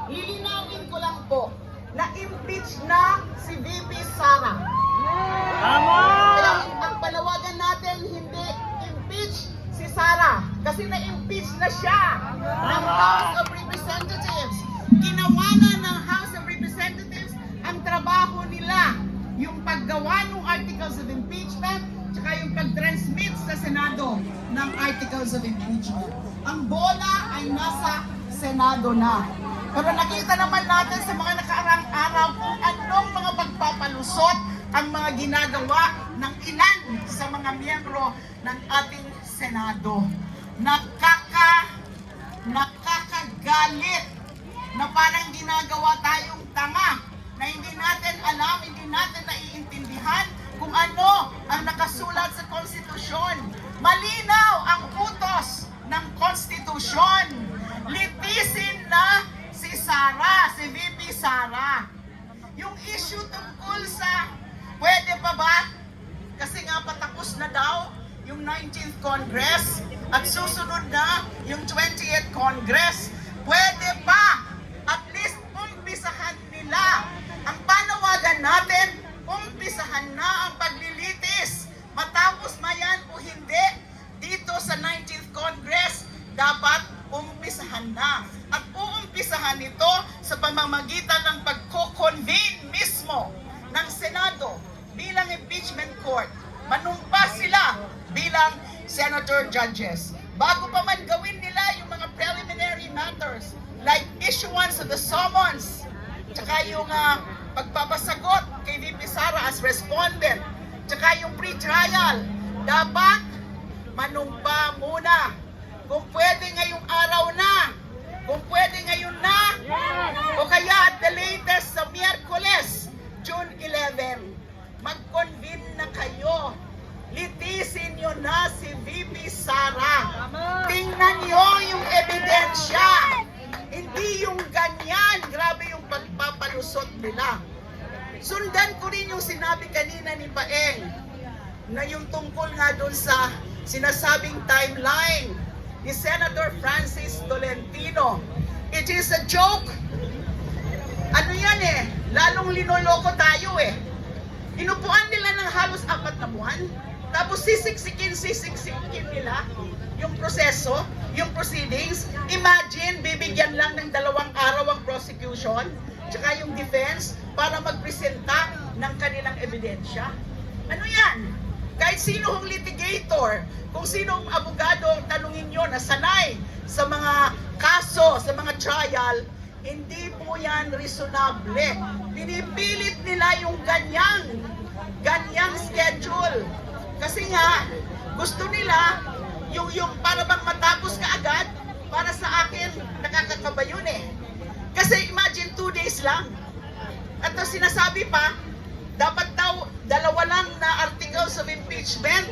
lilinawin ko lang po na impeach na si VP Sara. Tama! Kaya ang panawagan natin, hindi impeach si Sara kasi na-impeach na siya ng House of Representatives. Ginawa na ng House of Representatives ang trabaho nila, yung paggawa ng Articles of Impeachment tsaka yung pag-transmit sa Senado ng Articles of Impeachment. Ang bola ay nasa Senado na. Pero nakita naman natin sa mga nakaraang araw kung anong mga pagpapalusot ang mga ginagawa ng ilan sa mga miyembro ng ating Senado. Nakakagalit na parang ginagawa tayong tanga na hindi natin alam, hindi natin naiintindihan kung ano ang nakasulat sa konstitusyon. Malinaw ang utos ng konstitusyon. Litisin na si Sara, si VP Sara. Yung issue tungkol sa pwede pa ba? Kasi nga patapos na daw yung 19th Congress at susunod na yung 20th Congress. Pwede pa? At least umpisahan nila. Ang panawagan natin, umpisahan na ang paglilitis. Matapos mayan o hindi, dito sa 19th Congress, dapat umpisahan na. At uumpisahan ito sa pamamagitan ng pagko-convene mismo ng Senado bilang impeachment court. Manumpa sila bilang senator judges. Bago pa man gawin nila yung mga preliminary matters like issuance of the summons, tsaka yung pagpapasagot kay VP Sara as respondent, tsaka yung pre-trial, dapat manumpa muna. Kung pwede ngayong araw na, kung pwede ngayon na, o kaya at the latest sa Miyerkules, June 11, mag-convene na kayo. Litisin nyo na si VP Sara. Tingnan nyo yung ebidensya. Hindi yung ganyan. Grabe yung pagpapalusot nila. Sundan ko rin yung sinabi kanina ni Paeng na yung tungkol nga doon sa sinasabing timeline ni Senator Francis Tolentino. It is a joke. Ano yan lalong linoloko tayo Inupuan nila ng halos 4 na buwan, tapos sisiksikin nila yung proseso, yung proceedings. Imagine, bibigyan lang ng 2 araw ang prosecution, tsaka yung defense, para magpresenta ng kanilang ebidensya. Ano yan? Kahit sino hong litigator, kung sino ang abogado ang tanungin nyo na sanay sa mga kaso, sa mga trial, hindi po yan reasonable. Pinipilit nila yung ganyang schedule. Kasi nga, gusto nila yung para bang matapos ka agad. Para sa akin, nakakakaba yun Kasi imagine 2 days lang. At sinasabi pa, dapat daw 2 lang na articles of impeachment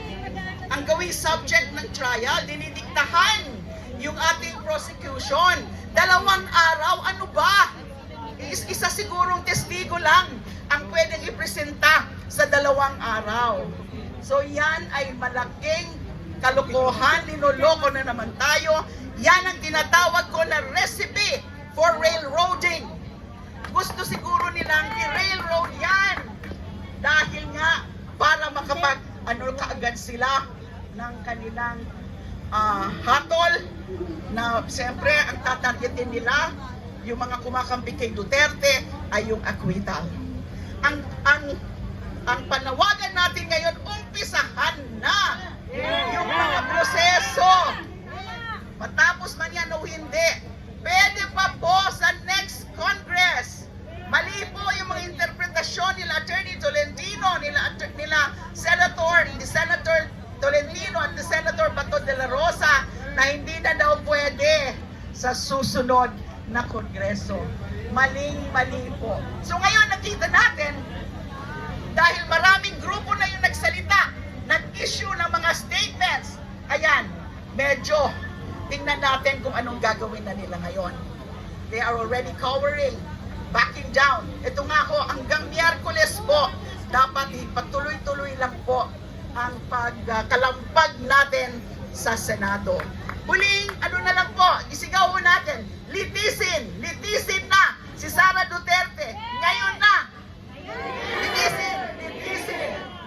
ang gawing subject ng trial. Dinidiktahan yung ating prosecution. 2 araw, ano ba? Isa sigurong testigo lang ang pwedeng ipresenta sa 2 araw. So yan ay malaking kalokohan, linoloko na naman tayo. Yan ang tinatawag ko na recipe for railroading. Gusto siguro nilang i-railroad yan dahil nga para kaagad sila ng kanilang hatol na siyempre ang tatargetin nila yung mga kumakampi kay Duterte ay yung acquittal. Ang panawagan natin ngayon, umpisahan na yung mga proseso. Matapos man yan o hindi, pwede pa po sa next Congress. Mali po yung mga interpretasyon nila Attorney Tolentino, nila Senator Tolentino at Senator Bato de la Rosa na hindi na daw pwede sa susunod na Kongreso. Maling-mali po. So ngayon nakita natin, dahil maraming grupo na yung nagsalita, nag-issue ng mga statements, ayan, medyo tingnan natin kung anong gagawin na nila ngayon. They are already cowering, backing down. Ito nga ho, hanggang Miyerkules po, dapat ipatuloy-tuloy lang po ang pagkalampag natin sa Senado. Huling, ano na lang po, isigaw natin, litisin na si Sara Duterte. Ngayon na,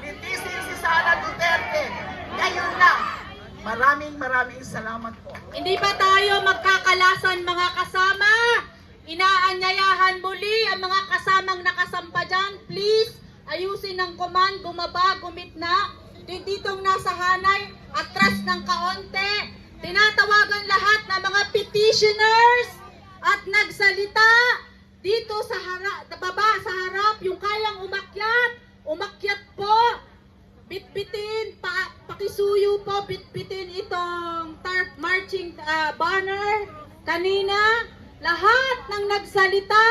litisin si Sara Duterte. Ngayon na. Maraming salamat po. Hindi ba tayo magkakalasan mga kasama? Inaanyayahan muli ang mga kasamang nakasampa dyan. Please, ayusin ang command, bumaba, gumitna. Ditong nasa hanay, atras ng kaonte. Tinatawagan lahat ng mga petitioners at nagsalita dito sa harap, baba sa harap, yung kayang umakyat po. Bitbitin, pakisuyo po, bitbitin itong TARP marching banner. Kanina, lahat ng nagsalita,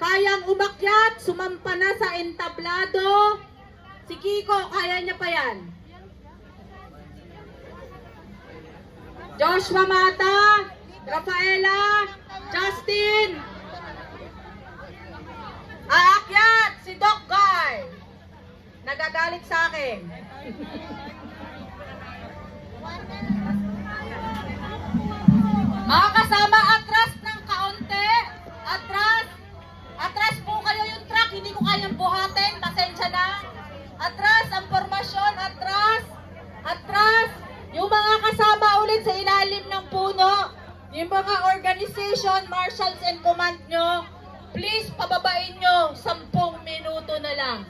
kayang umakyat, sumampa na sa entablado. Si Kiko, kaya niya pa yan. Joshua Mata, Rafaela, Justin. Aakyat, si Doc Guy. Nagagalit sa akin. Mga kasama, atras ng kaunti. Atras po kayo yung truck. Hindi ko kayang buhatin. Pasensya na. Atras ang formasyon. Atras. Yung mga kasama ulit sa ilalim ng puno. Yung mga organization, marshals and command nyo. Please, pababain nyo. 10 minuto na lang.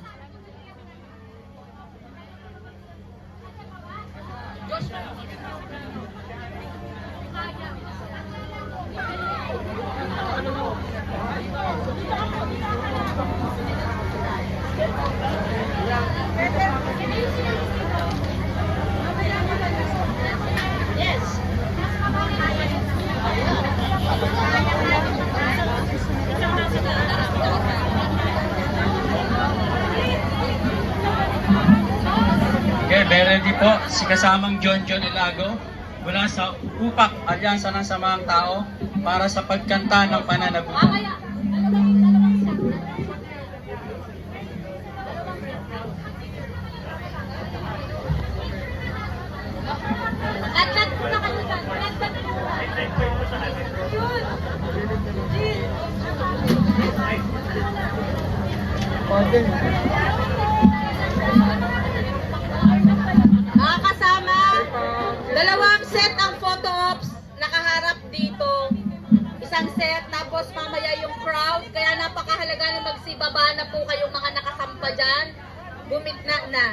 Yes. Okay, very ready po si kasamang John Ilago mula sa UPAC, Alyansa ng Samahang Tao, para sa pagkanta ng pananagutan. Latlat po na kayo dyan. Mga kasama, 2 set ang photo ops nakaharap dito. Isang set, tapos mamaya yung crowd. Kaya napakahalaga na magsibaba na po kayong mga nakasampa dyan. Gumitna na.